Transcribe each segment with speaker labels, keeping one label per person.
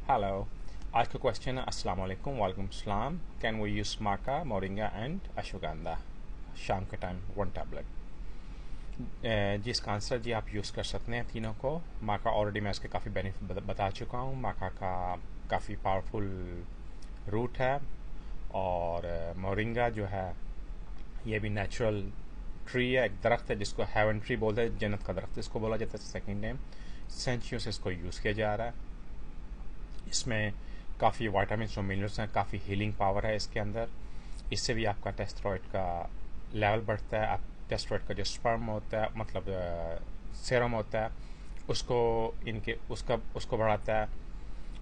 Speaker 1: Hello. आज का question है अस्सलाम वालेकुम, वालेकुम सलाम। कैन वी यूज़ माका, मोरिंगा एंड अश्वगंधा शाम के टाइम 1 टैबलेट? जिसका आंसर जी आप यूज़ कर सकते हैं तीनों को। माका ऑलरेडी मैं इसके काफ़ी बेनिफिट बता चुका हूँ। माका का काफ़ी पावरफुल रूट है और मोरिंगा जो है ये भी नेचुरल ट्री है, एक दरख्त है जिसको हेवन ट्री बोलते हैं, जन्नत का दरख्त इसको बोला जाता है। सेकेंड नेम, सेंचुरियों से इसको यूज़ किया जा रहा है। इसमें काफ़ी विटामिन और मिनरल्स हैं, काफ़ी हीलिंग पावर है इसके अंदर। इससे भी आपका टेस्टोस्टेरोन का लेवल बढ़ता है। आप टेस्टोस्टेरोन का जो स्पर्म होता है, मतलब सेरम होता है, उसको बढ़ाता है।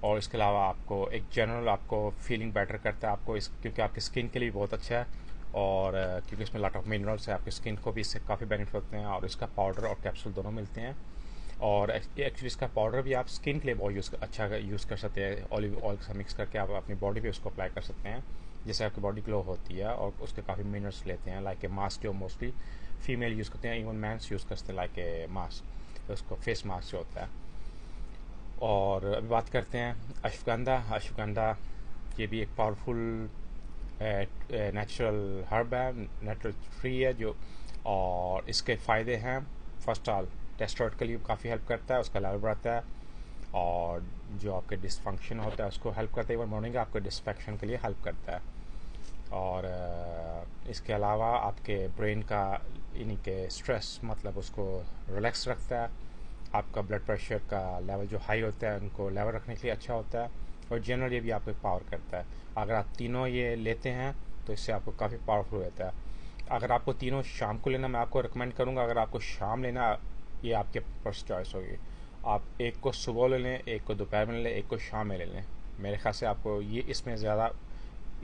Speaker 1: और इसके अलावा आपको एक जनरल आपको फीलिंग बेटर करता है आपको क्योंकि आपकी स्किन के लिए बहुत अच्छा है। और क्योंकि इसमें लॉट ऑफ मिनरल्स है, आपकी स्किन को भी इससे काफ़ी बेनिफिट होते हैं। और इसका पाउडर और कैप्सूल दोनों मिलते हैं। और एक्चुअली इसका पाउडर भी आप स्किन के लिए बहुत अच्छा यूज़ कर सकते हैं। ऑलिव ऑयल से मिक्स करके आप अपनी बॉडी पे उसको अप्लाई कर सकते हैं, जिससे आपकी बॉडी ग्लो होती है। और उसके काफ़ी मिनरल्स लेते हैं, लाइक ए मास्क जो मोस्टली फीमेल यूज़ करते हैं, इवन मैंस यूज़ करते हैं, लाइक ए मास्क, उसको फेस मास्क जो होता है। और अभी बात करते हैं अश्वगंधा। अश्वगंधा ये भी एक पावरफुल नेचुरल हर्ब है, नेचुरल ट्री है जो। और इसके फ़ायदे हैं, फर्स्ट ऑल टेस्टोस्टेरोन के लिए काफ़ी हेल्प करता है, उसका लेवल बढ़ाता है। और जो आपके डिसफंक्शन होता है उसको हेल्प करता है। इवन मॉर्निंग आपके डिसफंक्शन के लिए हेल्प करता है। और इसके अलावा आपके ब्रेन का यानी कि स्ट्रेस, मतलब उसको रिलैक्स रखता है। आपका ब्लड प्रेशर का लेवल जो हाई होता है उनको लेवल रखने के लिए अच्छा होता है। और जनरल ये भी आपको पावर करता है। अगर आप तीनों ये लेते हैं तो इससे आपको काफ़ी पावरफुल रहता है। अगर आपको तीनों शाम को लेना, मैं आपको रिकमेंड करूँगा, अगर आपको शाम लेना, ये आपके फर्स्ट चॉइस होगी। आप एक को सुबह ले लें, एक को दोपहर में ले लें, एक को शाम में ले लें। मेरे ख्याल से आपको ये इसमें ज़्यादा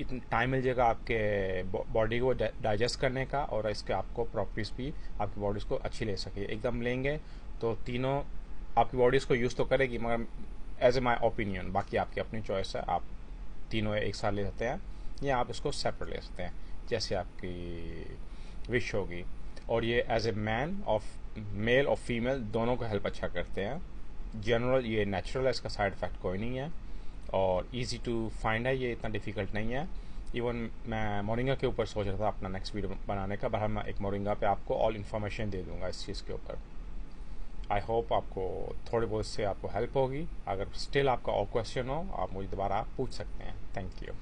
Speaker 1: इतना टाइम मिल जाएगा आपके बॉडी को डाइजेस्ट करने का। और इसके आपको प्रॉपर्टीज़ भी आपकी बॉडी को अच्छी ले सके। एकदम लेंगे तो तीनों आपकी बॉडी इसको यूज़ तो करेगी, मगर एज ए माई ओपिनियन, बाकी आपकी अपनी चॉइस है। आप तीनों एक साथ ले सकते हैं या आप इसको सेपरेट ले सकते हैं, जैसे आपकी विश होगी। और ये as a man of male और फीमेल दोनों को हेल्प अच्छा करते हैं। जनरल ये नेचुरल है, इसका साइड इफ़ेक्ट कोई नहीं है। और इजी टू फाइंड है, ये इतना डिफ़िकल्ट नहीं है। इवन मैं मोरिंगा के ऊपर सोच रहा था अपना नेक्स्ट वीडियो बनाने का, बहरहाल मैं एक मोरिंगा पे आपको ऑल इन्फॉर्मेशन दे दूंगा इस चीज़ के ऊपर। आई होप आपको थोड़ी बहुत से आपको हेल्प होगी। अगर स्टिल आपका और क्वेश्चन हो आप मुझे दोबारा पूछ सकते हैं। Thank you.